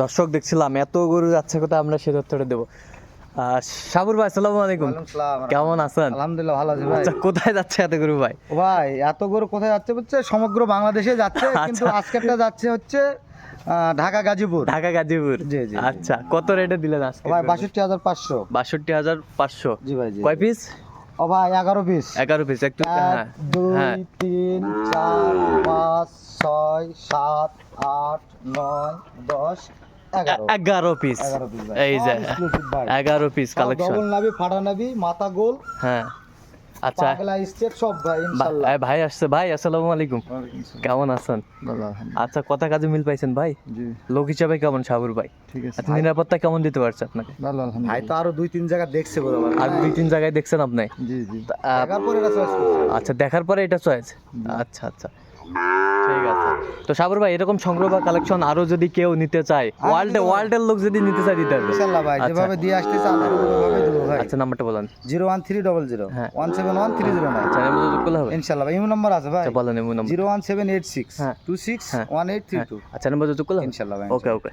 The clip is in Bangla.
দর্শক দেখছিলাম এত গরু যাচ্ছে কোথায়, আমরা সে তথ্যটা দেবো। সাবুর ভাই আসসালামু আলাইকুম, কেমন আছেন? আলহামদুলিল্লাহ ভালো আছি ভাই। আচ্ছা, কোথায় যাচ্ছে এত গরু ভাই? ও ভাই এত গরু কোথায় যাচ্ছে বলছে, সমগ্র বাংলাদেশে যাচ্ছে, কিন্তু আচ্ছা। আজকেরটা যাচ্ছে হচ্ছে ঢাকা গাজীপুর। ঢাকা গাজীপুর। জি, জি, জি। আচ্ছা, কত রেটে দিলেন আজকে? ও ভাই 62,500। 62,500। জি ভাই, জি। কয় পিস? ও ভাই 11 পিস। 11 পিস। একটু 1 হ্যাঁ 2 হ্যাঁ 3 4 5 6 7 8 9 10 11 11 পিস। 11 পিস ভাই। এই যে সব exclusive ভাই। 11 পিস কালেকশন। ডবল নাভি, ফাটা নাভি, মাথা গোল, হ্যাঁ আচ্ছা, পাগলা স্টেট সব ভাই ইনশাআল্লাহ। ভাই আসছে। ভাই আসসালামু আলাইকুম, কেমন আছেন? ভালো আলহামদুলিল্লাহ। আচ্ছা, কথা কাজে মিল পাইছেন ভাই? জি লোক হিসাবে কেমন সাবুর ভাই? ঠিক আছে। আচ্ছা, নিরাপত্তা কেমন দিতে পারছে আপনাকে? ভালো আলহামদুলিল্লাহ। ভাই তো আরো 2-3 জায়গা দেখছে বড় ভাই। আর 2-3 জায়গায় দেখছেন আপনি? জি জি। আহ, দেখার পরে এটা চয়েস করছে। আচ্ছা, দেখার পরে এটা চয়েস। আচ্ছা আচ্ছা, ঠিক আছে। তো সাবুর ভাই, এরকম সংগ্রহ বা কালেকশন আরো যদি কেউ নিতে চায়, ওয়ার্ল্ডের লোক যদি নিতে চায়, দিতে পারবে ইনশাআল্লাহ ভাই, আচ্ছা যেভাবে দিয়ে আসতেছে আমরা ওইভাবে দেব ভাই। আচ্ছা, নাম্বারটা বলেন। 01300 হ্যাঁ। 171 আচ্ছা, 309। এর মধ্যে যোগ করলে হবে? ইনশাআল্লাহ ভাই, ইমো নাম্বার আছে ভাই। আচ্ছা, বলেন এমন নাম্বার। 01786 হ্যাঁ। 26 হ্যাঁ। 1832। আচ্ছা, এর মধ্যে যোগ করলে হবে? ইনশাআল্লাহ ভাই। ওকে ওকে।